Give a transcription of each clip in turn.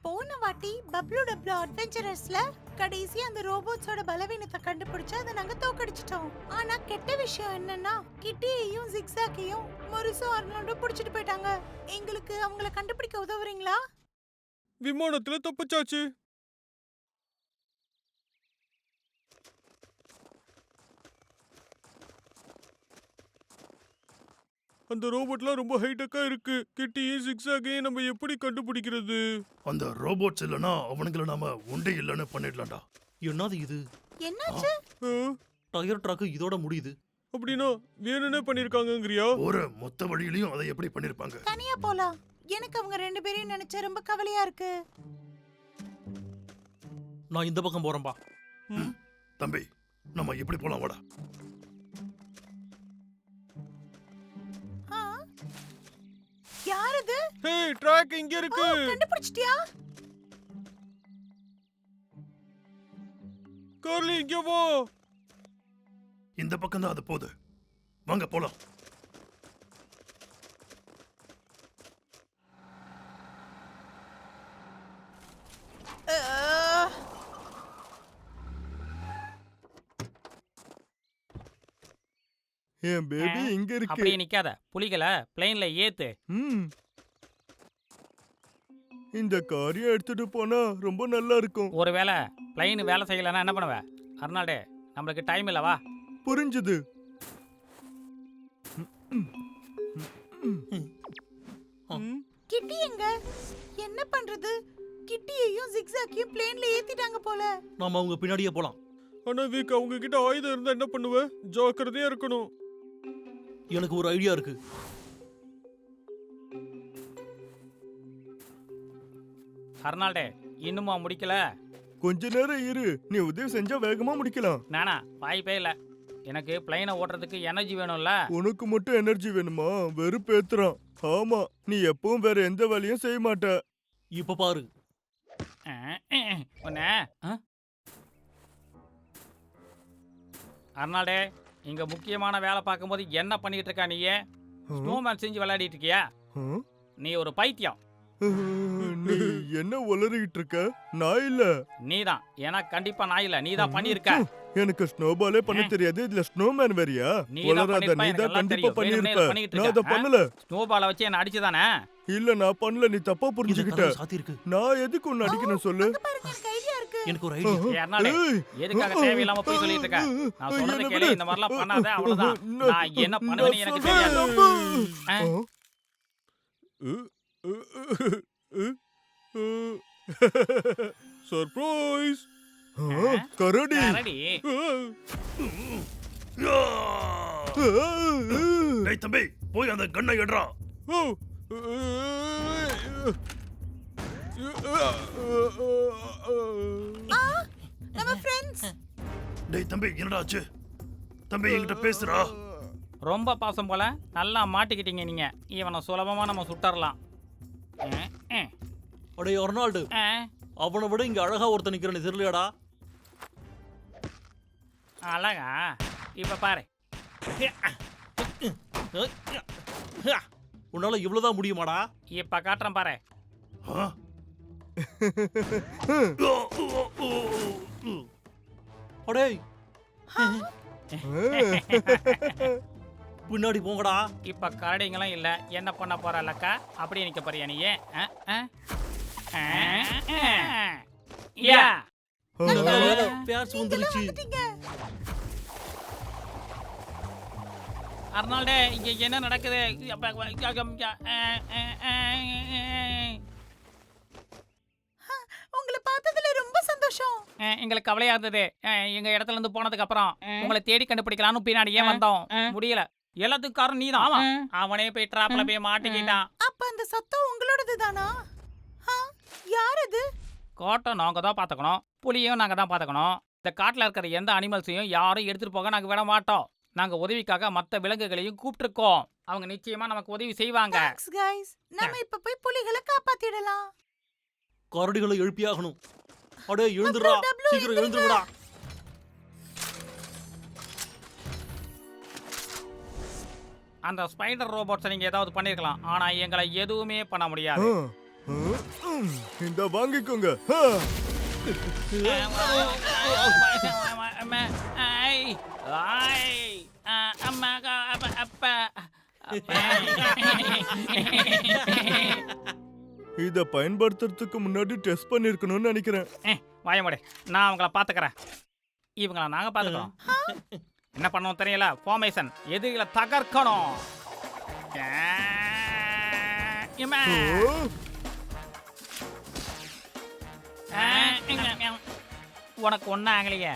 போன வாட்டி பப்ளு டப்ளு அட்வென்ச்சரஸ்ல கடைசி அந்த ரோபோட்ஸோட பலவீனத்தை கண்டுபிடிச்சு அதை நாங்க தோக்கடிச்சிட்டோம். ஆனா கெட்ட விஷயம் என்னன்னா கிட்டியையும் ஜிக்ஸாக்கையும் மொரிசோ அர்னால்டோ புடிச்சிட்டு போயிட்டாங்க. எங்களுக்கு அவங்கள கண்டுபிடிக்க உதவுறீங்களா? விமானத்துல தப்பிச்சாச்சு. அந்த ரோபோட்லாம் ரொம்ப ஹைடெக்கா இருக்கு. கிட்டியும் ஜிக்ஸாக்கையும் நம்ம எப்படி கண்டுபிடிக்கிறது? அந்த ரோபோட்ஸ் இல்லனா அவனுங்கள நாம உண்டே இல்லன்னு பண்ணிடலாம்டா. என்னது இது? என்னாச்சு? டயர் ட்ரக் இதோட முடியுது. அப்படின்னா வேணும்னே பண்ணிருக்காங்கங்கறியா? ஒரு மொத்த வழியிலயும் அதை எப்படி பண்ணிருப்பாங்க? தனியா போலாம். எனக்கு அவங்க ரெண்டு பேரையும் நினைச்சா ரொம்ப கவலையா இருக்கு. நான் இந்த பக்கம் போறேன்பா. தம்பி நம்ம எப்படி போலாம் வாடா. யார் இது? ஹே ட்ராக் இங்க இருக்கு. கண்டுபிடிச்சிட்டியா? கார்லி இங்க வா. இந்த பக்கம் தான் அது போகுது. வாங்க போலாம். என் பேபி இங்க இருக்கு. அப்படியே நிக்காத, புலிகளை பிளேன்ல ஏத்து. இந்த காரியம் எடுத்துட்டு போனா ரொம்ப நல்லா இருக்கும். ஒருவேளை பிளைன் வேலை செய்யலன்னா என்ன பண்ணுவ? அர்னால்டு, நம்மளுக்கு டைம் இல்ல, வா. புரிஞ்சுது. கிட்டி எங்க? என்ன பண்றது? கிட்டியையும் ஜிக்ஸாக்கையும் பிளேன்ல ஏத்திட்டாங்க போல. நாம அவங்க பின்னாடியே போலாம். ஆனா வீக் அவங்க கிட்ட ஆயுதம் இருந்தா என்ன பண்ணுவ? ஜாக்கிரதையா இருக்கணும். எனக்கு ஒரு ஐடியா இருக்கு. அர்னால்டு, இன்னுமா முடிக்கல? கொஞ்ச நேரம் இரு. நீ உதவி செஞ்சா வேகமா முடிக்கலாம். நானா? வாய்ப்பே இல்ல. எனக்கு பிளைனை ஓட்டுறதுக்கு எனர்ஜி வேணும்ல. உனக்கு மட்டும் எனர்ஜி வேணுமா? வெறுப்பேத்துறான். ஆமா, நீ எப்பவும் வேற எந்த வேலையும் செய்ய மாட்ட. இப்ப பாரு. அர்னால்டே, இங்க முக்கியமான வேலை பார்க்கும்போது என்ன பண்ணிட்டு இருக்கா நீயே? ஸ்னோமேன் செஞ்சு விளையாடிட்டு இருக்கியா? நீ ஒரு பைத்தியம். நீ என்ன உளறிட்டு இருக்க? நான் இல்ல. நீதான். எனக்கு கண்டிப்பா நான் இல்ல, நீதான் பண்ணிருக்க. எனக்கு ஸ்னோபாலே பண்ண தெரியாது. இதுல ஸ்னோமேன் வேறியா? உளறாத. நீதான் கண்டிப்பா பண்ணிருப்ப. நான் அத பண்ணல. ஸ்னோபால வச்சு என்ன அடிச்சுதானே? இல்ல நான் பண்ணல. நீ தப்பா புரிஞ்சுக்கிட்ட. சாத்தி இருக்கு. நான் எதுக்கு உன்னை அடிக்கணும் சொல்லு? எனக்கு ஐடியா இருக்கு. எனக்கு ஒரு ஐடியா. அர்னால்டே, எதுக்காக தேவையில்லாம போய் சொல்லிட்டு இருக்க? நான் சொல்றத கேளு. இந்த மாதிரிலாம் பண்ணாத, அவ்வளவுதான். நான் என்ன பண்ணுவேன்னு எனக்கு தெரியாது. சர்ப்ரைஸ். கரடி. டேய் தம்பி, போய் அந்த கன்னை எடுறா. நம்ம ஃப்ரெண்ட்ஸ். டேய் தம்பி, என்னடா ஆச்சு? தம்பி என்கிட்ட பேசுறா. ரொம்ப பாசம் போல. நல்லா மாட்டிக்கிட்டீங்க நீங்க. இவனை சுலபமா நம்ம சுட்டறலாம். அடே அர்னால்டு, அவனை விட இங்க அழகா ஒருத்தன் நிக்கிறானே, தெரியலடா? அழகா? இப்ப பாரு. உன்னால இவ்வளவுதான் முடியுமாடா? இப்ப காட்டுறேன் பாரு. அடே பின்னாடி போங்கடா. இப்ப கரடிங்களும் இல்ல. என்ன பண்ண போற லக்கா? அப்படியே நிக்க போறியா நீ? பேர்ஸ் வந்துருச்சு. அர்னால்டே, இங்க என்ன நடக்குது? உங்களை பார்த்ததுல ரொம்ப சந்தோஷம். எங்களுக்கு கவலையா இருந்தது. எங்க இடத்துல இருந்து போனதுக்கு அப்புறம் உங்களை தேடி கண்டுபிடிக்கலாம்னு பின்னாடியே வந்தோம். முடியல. எல்லாத்துக்கும் காரணம் நீதான். அவனே போய் டிராப்ல போய் மாட்டிக்கிட்டான். அப்ப அந்த சத்தம் உங்களோடது தானா? யார் அது? காட்டை நாங்க தான் பாத்துக்கணும். புலியும் நாங்க தான் பாத்துக்கணும். இந்த காட்டுல இருக்கிற எந்த அனிமல்ஸையும் யாரும் எடுத்துட்டு போக நாங்க விட மாட்டோம். நாங்க உதவிக்காக மத்த விலங்குகளையும் கூப்பிட்டுருக்கோம். அவங்க நிச்சயமா நமக்கு உதவி செய்வாங்க. Thanks guys. நாம இப்ப போய் புலிகளை காப்பாத்திடலாம். கரடிகளை எழுப்பியாகணும். அடே எழுந்துடா, சீக்கிரம் எழுந்துடா. அந்த ஸ்பைடர் ரோபோட்ஸை நீங்க ஏதாவது பண்ணிருக்கலாம். ஆனா எங்களை எதுவுமே பண்ண முடியாது. இந்த வாங்கிக்கோங்க. இத பயன்படுத்துறதுக்கு முன்னாடி டெஸ்ட் பண்ணிருக்கணும்னு நினைக்கிறேன். வாயமோட, நான் அவங்கள பாத்துக்கிறேன். இவங்கள நாங்க பாத்துக்கிறோம். என்ன பண்ணணும் தெரியல. ஃபார்மேஷன் எதிரிகளை தகர்க்கணும். உனக்கு ஒன்னும் ஆகலையே.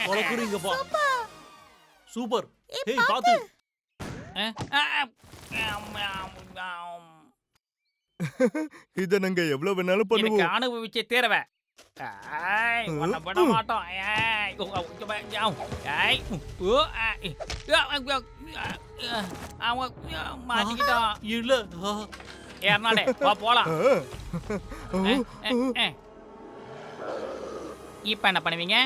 வளக்குறீங்கப்பா. சூப்பர். ஏய் பாத்து. இத நாங்க எவ்வளவு வேணாலும் எனக்கு பண்ணுவோம். அனுபவிச்சே தேரவே. உன்னை விட மாட்டோம். மாட்டிக்கிட்டோம். இல்ல. ஏறனாடே வா போலாம். இப்ப என்ன பண்ணுவீங்க?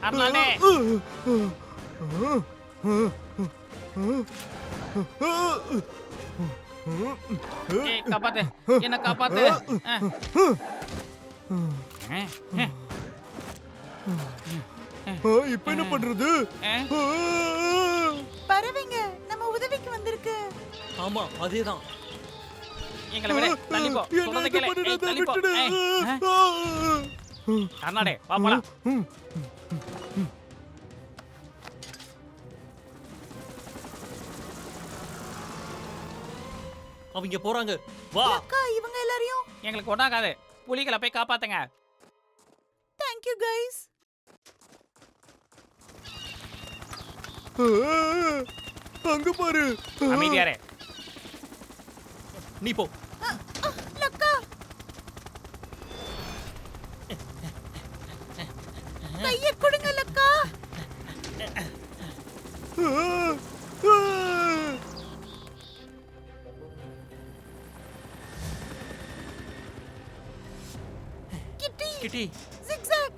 அருணாடே காப்பாத்து, என்ன காப்பாத்து. இப்ப என்ன பண்றது? பறவைங்க நம்ம உதவிக்கு வந்திருக்கு. ஆமா அதேதான். எங்களை விட தள்ளி போ. சொல்றத கேளு. தள்ளி போ. அருணாடே வா போலாம். அவங்க போறாங்க. வா. அக்கா இவங்க எல்லாரையும் எங்களுக்கு ஒண்ணாகாது. புலிகளை போய் காப்பாத்துங்க. Thank you guys. அங்க பாரு. அமைதியாரே. நீ போ. லக்கா கையை கொடுங்க லக்கா. கிட்டி கிட்டி. zigzag.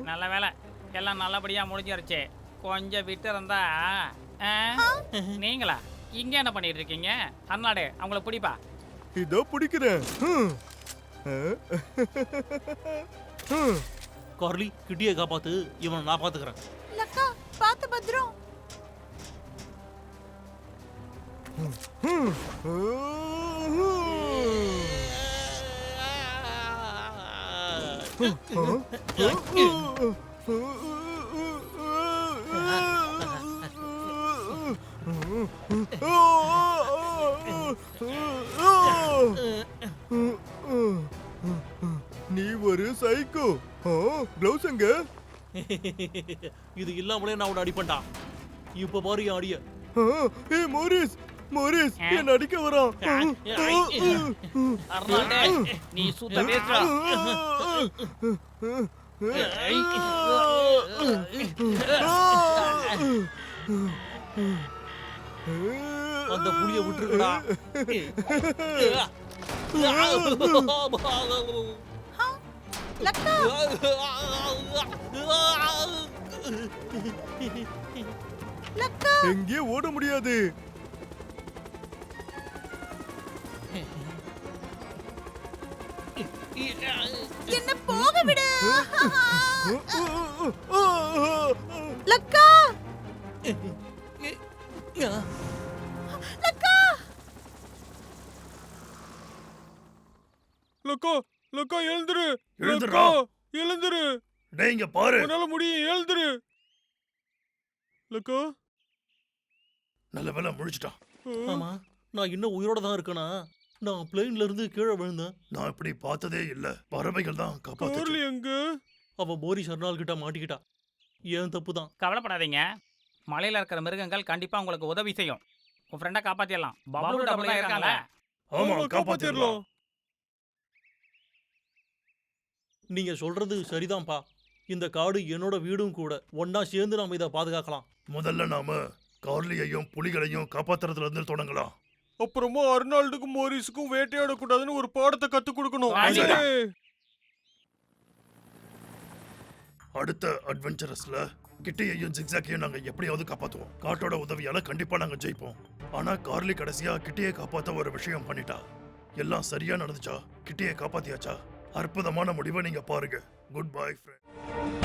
நல்ல வேலை, எல்லாம் நல்லபடியா முடிஞ்சிருச்சு. கொஞ்சம் விட்டு இருந்தா. நீங்களா இங்க என்ன பண்ணிட்டு இருக்கீங்க? அண்ணாடே அவங்கள பிடிப்பா. இதோ பிடிக்கிறேன். கார்லி கிட்டியை காப்பாத்து. இவனை நான் பாத்துக்கிறேன். லக்கா பாத்து பத்ரம். நீ ஒரு சைக்கோ. க்ளவுஸ் எங்க? இது இல்லாமலே நான் உன்னை அடிப்பேன்டா. இப்ப பாரு என் அடிய. ஏய் மோரிஸ், மோரிஸ் என்ன அடிக்க வரான். அருணாடே நீ சுத்த வேஸ்டா. அந்த புலிய விட்டுருக்கடா. லக்கா லக்கா எங்கே ஓட முடியாது. என்ன போக விடு. லக்கா லக்கா லக்கா, லக்கா எழுந்துரு. எழுந்துடுறா. எழுந்துரு. டேய் இங்க பாரு. உன்னால முடியும், எழுந்துரு. லக்கா. நல்ல வேளை முழிச்சிட்டான். ஆமா நான் இன்னும் உயிரோட தான் இருக்கேனா? நான் பிளேன்ல இருந்து கீழே விழுந்தேன். நான் இப்படி பார்த்ததே இல்ல. பறவைகள் தான் காப்பாத்துச்சு. எங்க? அவ போரி சர்னால் கிட்ட மாட்டிக்கிட்டா. ஏன் தப்பு தான். கவலைப்படாதீங்க, மலையில இருக்கிற மிருகங்கள் கண்டிப்பா உங்களுக்கு உதவி செய்யும். உன் ஃப்ரெண்டை காப்பாத்திடலாம். பப்ளு டபுள் இருக்காங்களே. ஆமா காப்பாத்திரலாம். நீங்க சொல்றது சரிதான்ப்பா. இந்த காடு என்னோட வீடும் கூட. ஒன்னா சேர்ந்து நாம இதை பாதுகாக்கலாம். முதல்ல நாம கார்லியையும் புலிகளையும் காப்பாத்துறதுல இருந்து தொடங்கலாம். அப்புறமா அர்னால்டுக்கும் மோரிஸுக்கும் வேட்டையாடக்கூடாதுன்னு ஒரு பாடத்தை கத்துக் கொடுக்கணும். கண்டிப்பா. அடுத்த அட்வென்ச்சரஸ்ல கிட்டியையும் ஜிக்ஸாக்கையும் நாங்க எப்படியாவது காப்பாத்துவோம். காட்டோட உதவியால கண்டிப்பா நாங்க ஜெயிப்போம். ஆனா கார்லி கடைசியா கிட்டியை காப்பாத்த ஒரு விஷயம் பண்ணிட்டா. எல்லாம் சரியா நடந்துச்சா? கிட்டியை காப்பாத்தியாச்சா? அற்புதமான முடிவை நீங்க பாருங்க. Good bye friend.